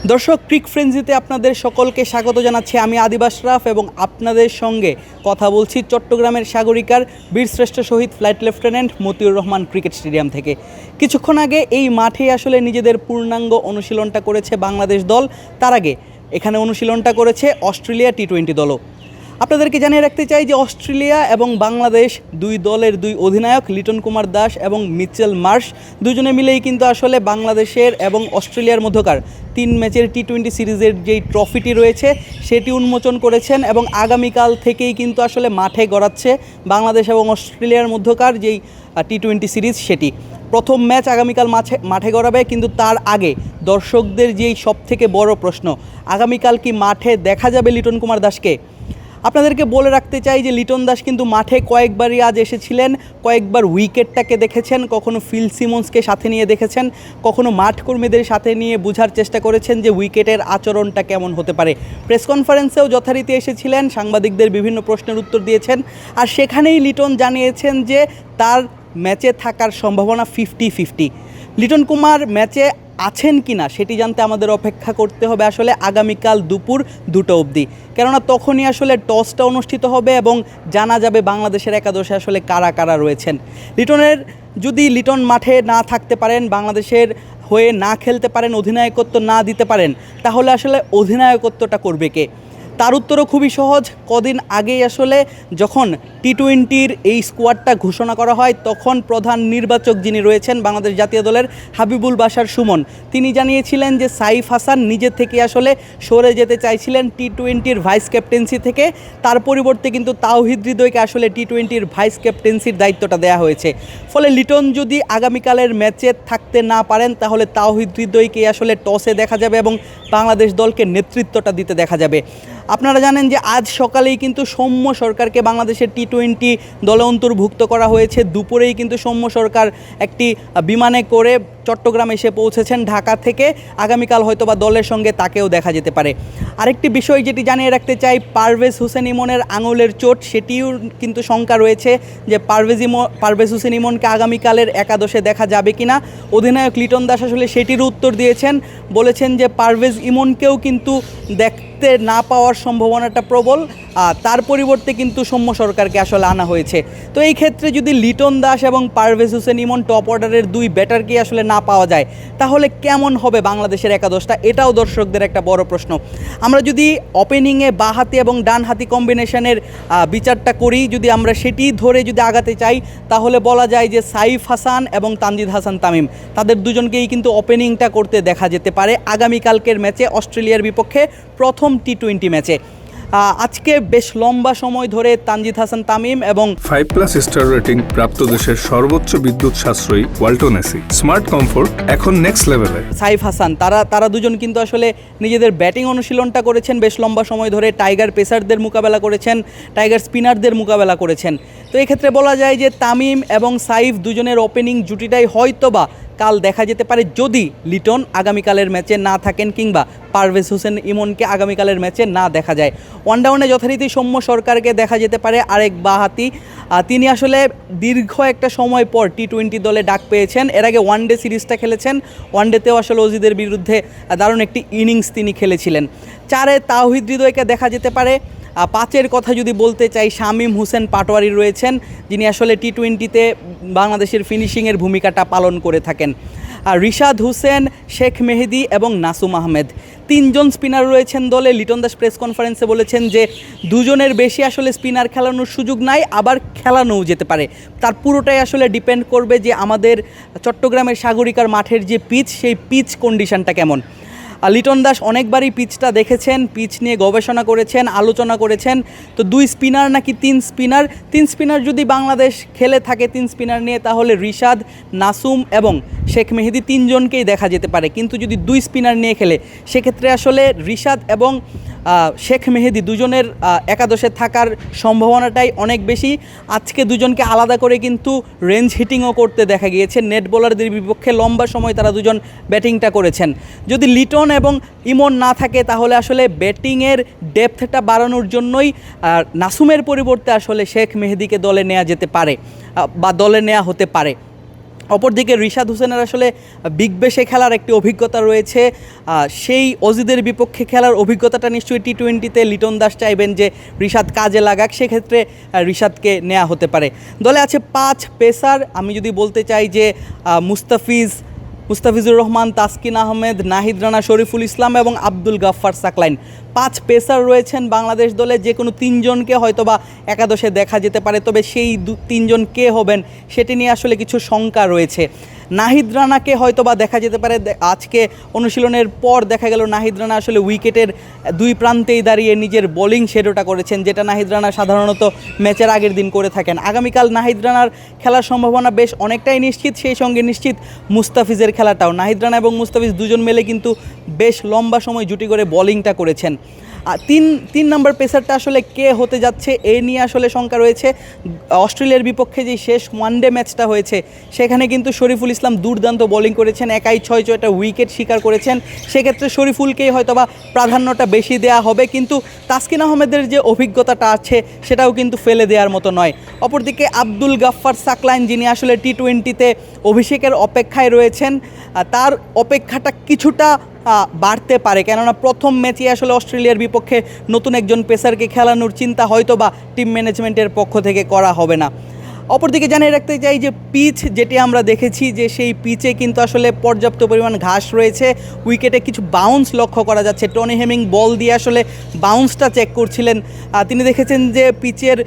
দর্শক, ক্রিক ফ্রেন্সিতে আপনাদের সকলকে স্বাগত জানাচ্ছি। আমি আদিব আশরাফ এবং আপনাদের সঙ্গে কথা বলছি চট্টগ্রামের সাগরিকার বীরশ্রেষ্ঠ শহীদ flight lieutenant Motiur Rahman cricket stadium থেকে। কিছুক্ষণ আগে এই মাঠে আসলে নিজেদের পূর্ণাঙ্গ অনুশীলনটা করেছে বাংলাদেশ দল। তার আগে এখানে অনুশীলনটা করেছে অস্ট্রেলিয়া টি-20 দলও। আপনাদেরকে জানিয়ে রাখতে চাই যে অস্ট্রেলিয়া এবং বাংলাদেশ দুই দলের দুই অধিনায়ক লিটন কুমার দাস এবং মিচেল মার্শ দুজনে মিলেই কিন্তু আসলে বাংলাদেশের এবং অস্ট্রেলিয়ার মধ্যকার 3 ম্যাচের টি-20 সিরিজের যেই ট্রফিটি রয়েছে সেটি উন্মোচন করেছেন এবং আগামীকাল থেকেই কিন্তু আসলে মাঠে গড়াচ্ছে বাংলাদেশ এবং অস্ট্রেলিয়ার মধ্যকার যেই টি-20 সিরিজ সেটি। প্রথম ম্যাচ আগামীকাল মাঠে গড়াবে, কিন্তু তার আগে দর্শকদের যেই সবথেকে বড় প্রশ্ন, আগামীকাল কি মাঠে দেখা যাবে লিটন কুমার দাসকে? আপনাদেরকে বলে রাখতে চাই যে লিটন দাস কিন্তু মাঠে কয়েকবারই আজ এসেছিলেন, কয়েকবার উইকেটটাকে দেখেছেন, কখনো ফিল সিমন্সকে সাথে নিয়ে দেখেছেন, কখনো মাঠ কর্মীদের সাথে নিয়ে বোঝার চেষ্টা করেছেন যে উইকেটের আচরণটা কেমন হতে পারে। প্রেস কনফারেন্সেও যথারীতি এসেছিলেন, সাংবাদিকদের বিভিন্ন প্রশ্নের উত্তর দিয়েছেন, আর সেখানেই লিটন জানিয়েছেন যে তার ম্যাচে থাকার সম্ভাবনা 50-50। লিটন কুমার ম্যাচে আছেন কি না সেটি জানতে আমাদের অপেক্ষা করতে হবে আসলে আগামীকাল দুপুর 2টা অবধি, কেননা তখনই আসলে টসটা অনুষ্ঠিত হবে এবং জানা যাবে বাংলাদেশের একাদশে আসলে কারা কারা রয়েছেন। লিটন মাঠে না থাকতে পারেন, বাংলাদেশের হয়ে না খেলতে পারেন, অধিনায়কত্ব না দিতে পারেন, তাহলে আসলে অধিনায়কত্বটা করবে কে? তার উত্তরও খুবই সহজ। কদিন আগেই আসলে যখন টি-20-র এই স্কোয়াডটা ঘোষণা করা হয় তখন প্রধান নির্বাচক যিনি রয়েছেন বাংলাদেশ জাতীয় দলের হাবিবুল বাশার সুমন, তিনি জানিয়েছিলেন যে সাইফ হাসান নিজে থেকে আসলে সরে যেতে চাইছিলেন টি-20-র ভাইস ক্যাপ্টেন্সি থেকে। তার পরিবর্তে কিন্তু তাওহিদ হৃদয়কে আসলে টি-20-র ভাইস ক্যাপ্টেন্সির দায়িত্বটা দেওয়া হয়েছে। ফলে লিটন যদি আগামীকালের ম্যাচে থাকতে না পারেন তাহলে তাওহিদ হৃদয়কে আসলে টসে দেখা যাবে এবং বাংলাদেশ দলকে নেতৃত্বটা দিতে দেখা যাবে। আপনারা জানেন যে আজ সকালেই কিন্তু সৌম্য সরকারকে বাংলাদেশের টি-20 দলে অন্তর্ভুক্ত করা হয়েছে। দুপুরেই কিন্তু সৌম্য সরকার একটি বিমানে করে চট্টগ্রাম এসে পৌঁছেছেন ঢাকা থেকে। আগামীকাল হয়তোবা দলের সঙ্গে তাকেও দেখা যেতে পারে। আরেকটি বিষয় যেটি জানিয়ে রাখতে চাই, পারভেজ হোসেন ইমনের আঙুলের চোট, সেটিও কিন্তু শঙ্কা রয়েছে যে পারভেজ হোসেন ইমনকে আগামীকালের একাদশে দেখা যাবে কিনা। অধিনায়ক লিটন দাস আসলে সেটির উত্তর দিয়েছেন, বলেছেন যে পারভেজ ইমনকেও কিন্তু দেখতে না পাওয়ার সম্ভাবনাটা প্রবল, তার পরিবর্তে কিন্তু সৌম্য সরকারকে আসলে আনা হয়েছে। তো এই ক্ষেত্রে যদি লিটন দাস এবং পারভেজ হোসেন ইমন টপ অর্ডারের দুই ব্যাটারকে আসলে না পাওয়া যায় তাহলে কেমন হবে বাংলাদেশের একাদশটা, এটাও দর্শকদের একটা বড় প্রশ্ন। আমরা যদি ওপেনিংয়ে বাঁহাতি এবং ডানহাতি কম্বিনেশনের বিচারটা করি, যদি আমরা সেটি ধরে যদি আগাতে চাই তাহলে বলা যায় যে সাইফ হাসান এবং তানজিদ হাসান তামিম, তাদের দুজনকেই কিন্তু ওপেনিংটা করতে দেখা যেতে পারে আগামীকালকের ম্যাচে অস্ট্রেলিয়ার বিপক্ষে প্রথম টি-20 ম্যাচে। আজকে বেশ লম্বা সময় ধরে তানজিদ হাসান তামিম এবং 5+ স্টার রেটিং প্রাপ্ত দেশের সর্বোচ্চ বিদ্যুৎ সাশ্রয়ী ওয়ালটন এসি স্মার্ট কমফোর্ট এখন নেক্সট লেভেলে। সাইফ হাসান তারা দুজন কিন্তু আসলে নিজেদের ব্যাটিং অনুশীলনটা করেছেন বেশ লম্বা সময় ধরে। টাইগার পেসারদের মোকাবেলা করেছেন, টাইগার স্পিনারদের মোকাবেলা করেছেন। তো এক্ষেত্রে বলা যায় যে তামিম এবং সাইফ দুজনের ওপেনিং জুটিটাই হয়তোবা কাল দেখা যেতে পারে যদি লিটন আগামীকালের ম্যাচে না থাকেন কিংবা পারভেজ হোসেন ইমনকে আগামীকালের ম্যাচে না দেখা যায়। ওয়ানডাউনে যথারীতি সৌম্য সরকারকে দেখা যেতে পারে, আরেক বাঁহাতি। তিনি আসলে দীর্ঘ একটা সময় পর টি-20 দলে ডাক পেয়েছেন। এর আগে ওয়ানডে সিরিজটা খেলেছেন, ওয়ানডেতেও আসলে অজিদের বিরুদ্ধে দারুণ একটি ইনিংস তিনি খেলেছিলেন। 4-এ তাওহিদ হৃদয়কে দেখা যেতে পারে। 5-এর কথা যদি বলতে চাই, শামীম হোসেন পাটোয়ারি রয়েছেন, যিনি আসলে টি-20-তে বাংলাদেশের ফিনিশিংয়ের ভূমিকাটা পালন করে থাকেন। আর রিশাদ হোসেন, শেখ মেহেদি এবং নাসুম আহমেদ, 3 জন স্পিনার রয়েছেন দলে। লিটন দাস প্রেস কনফারেন্সে বলেছেন যে দুজনের বেশি আসলে স্পিনার খেলানোর সুযোগ নাই, আবার খেলানোও যেতে পারে। তার পুরোটাই আসলে ডিপেন্ড করবে যে আমাদের চট্টগ্রামের সাগরিকার মাঠের যে পিচ, সেই পিচ কন্ডিশনটা কেমন। লিটন দাস অনেকবারই পিচটা দেখেছেন, পিচ নিয়ে গবেষণা করেছেন, আলোচনা করেছেন। তো 2 স্পিনার নাকি 3 স্পিনার যদি বাংলাদেশ খেলে থাকে 3 স্পিনার নিয়ে, তাহলে রিশাদ, নাসুম এবং শেখ মেহেদি 3 জনকেই দেখা যেতে পারে। কিন্তু যদি 2 স্পিনার নিয়ে খেলে সেক্ষেত্রে আসলে রিশাদ এবং শেখ মেহেদি দুজনের একাদশে থাকার সম্ভাবনাটাই অনেক বেশি। আজকে দুজনকে আলাদা করে কিন্তু রেঞ্জ হিটিংও করতে দেখা গিয়েছে। নেট বোলারদের বিপক্ষে লম্বা সময় তারা দুজন ব্যাটিংটা করেছেন। যদি লিটন এবং ইমন না থাকে তাহলে আসলে ব্যাটিংয়ের ডেপথটা বাড়ানোর জন্যই নাসুমের পরিবর্তে আসলে শেখ মেহেদিকে দলে নেওয়া যেতে পারে বা দলে নেওয়া হতে পারে। অপরদিকে রিশাদ হোসেনের আসলে বিগ ব্যাশে খেলার একটি অভিজ্ঞতা রয়েছে, সেই অজিদের বিপক্ষে খেলার অভিজ্ঞতাটা নিশ্চয়ই টি-20তে লিটন দাস চাইবেন যে রিশাদ কাজে লাগাক, সেক্ষেত্রে রিশাদকে নেওয়া হতে পারে। দলে আছে 5 পেসার। আমি যদি বলতে চাই যে মুস্তাফিজুর রহমান, তাসকিন আহমেদ, নাহিদ রানা, শরীফুল ইসলাম এবং আব্দুল গাফফার সাকলাইন 5 পেসার রয়েছেন বাংলাদেশ দলে। যে কোনো 3 জনকে হয়তোবা একাদশে দেখা যেতে পারে, তবে সেই 3 জন কে হবেন সেটি নিয়ে আসলে কিছু শঙ্কা রয়েছে। নাহিদ রানাকে হয়তোবা দেখা যেতে পারে, আজকে অনুশীলনের পর দেখা গেল নাহিদ রানা আসলে উইকেটের 2 প্রান্তেই দাঁড়িয়ে নিজের বোলিং শেডোটা করেছেন, যেটা নাহিদ রানা সাধারণত ম্যাচের আগের দিন করে থাকেন। আগামীকাল নাহিদ রানার খেলার সম্ভাবনা বেশ অনেকটাই নিশ্চিত, সেই সঙ্গে নিশ্চিত মুস্তাফিজের খেলাটাও। নাহিদ রানা এবং মুস্তাফিজ দুজন মিলে কিন্তু বেশ লম্বা সময় জুটি করে বোলিংটা করেছেন। তিন নম্বর পেসারটা আসলে কে হতে যাচ্ছে এ নিয়ে আসলে শঙ্কা রয়েছে। অস্ট্রেলিয়ার বিপক্ষে যে শেষ ওয়ানডে ম্যাচটা হয়েছে সেখানে কিন্তু শরীফুল ইসলাম দুর্দান্ত বোলিং করেছেন, একাই 6-6টা উইকেট শিকার করেছেন। সেক্ষেত্রে শরীফুলকেই হয়তোবা প্রাধান্যটা বেশি দেওয়া হবে, কিন্তু তাসকিন আহমেদের যে অভিজ্ঞতাটা আছে সেটাও কিন্তু ফেলে দেওয়ার মতো নয়। অপরদিকে আব্দুল গাফফার সাকলাইন, যিনি আসলে টি-20তে অভিষেকের অপেক্ষায় রয়েছেন, তার অপেক্ষাটা কিছুটা বাড়তে পারে, কেননা প্রথম ম্যাচে আসলে অস্ট্রেলিয়ার বিপক্ষে নতুন একজন পেসারকে খেলানোর চিন্তা হয়তোবা টিম ম্যানেজমেন্টের পক্ষ থেকে করা হবে না। অপরদিকে জানিয়ে রাখতে চাই যে পিচ যেটি আমরা দেখেছি যে সেই পিচে কিন্তু আসলে পর্যাপ্ত পরিমাণ ঘাস রয়েছে, উইকেটে কিছু বাউন্স লক্ষ্য করা যাচ্ছে। টনি হেমিং বল দিয়ে আসলে বাউন্সটা চেক করছিলেন, তিনি দেখেছেন যে পিচের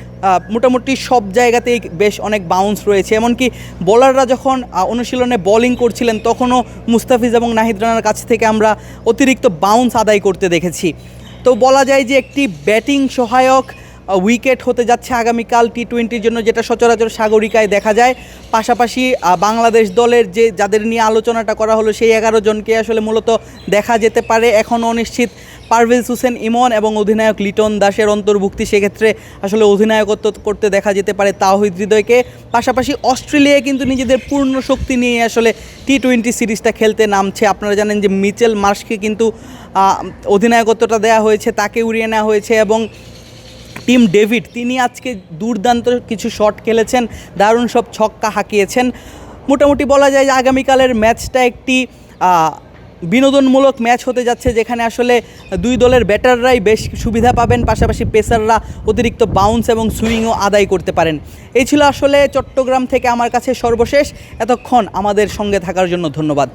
মোটামুটি সব জায়গাতেই বেশ অনেক বাউন্স রয়েছে। এমনকি বোলাররা যখন অনুশীলনে বোলিং করছিলেন তখনও মুস্তাফিজ এবং নাহিদ রানার কাছ থেকে আমরা অতিরিক্ত বাউন্স আদায় করতে দেখেছি। তো বলা যায় যে একটি ব্যাটিং সহায়ক উইকেট হতে যাচ্ছে আগামীকাল টি-20র জন্য, যেটা সচরাচর সাগরিকায় দেখা যায়। পাশাপাশি বাংলাদেশ দলের যাদের নিয়ে আলোচনাটা করা হলো সেই 11 জনকে আসলে মূলত দেখা যেতে পারে। এখনও অনিশ্চিত পারভেজ হোসেন ইমন এবং অধিনায়ক লিটন দাসের অন্তর্ভুক্তি, সেক্ষেত্রে আসলে অধিনায়কত্ব করতে দেখা যেতে পারে তাওহিদ হৃদয়কে। পাশাপাশি অস্ট্রেলিয়া কিন্তু নিজেদের পূর্ণ শক্তি নিয়ে আসলে টি-20 সিরিজটা খেলতে নামছে। আপনারা জানেন যে মিচেল মার্শকে কিন্তু অধিনায়কত্বটা দেওয়া হয়েছে, তাকে উড়িয়ে নেওয়া হয়েছে, এবং টিম ডেভিড তিনি আজকে দুর্দান্ত কিছু শট খেলেছেন, দারুণ সব ছক্কা হাঁকিয়েছেন। মোটামুটি বলা যায় যে আগামীকালের ম্যাচটা একটি বিনোদনমূলক ম্যাচ হতে যাচ্ছে, যেখানে আসলে 2 দলের ব্যাটাররাই বেশ সুবিধা পাবেন, পাশাপাশি পেসাররা অতিরিক্ত বাউন্স এবং সুইংও আদায় করতে পারেন। এই ছিল আসলে চট্টগ্রাম থেকে আমার কাছে সর্বশেষ। এতক্ষণ আমাদের সঙ্গে থাকার জন্য ধন্যবাদ।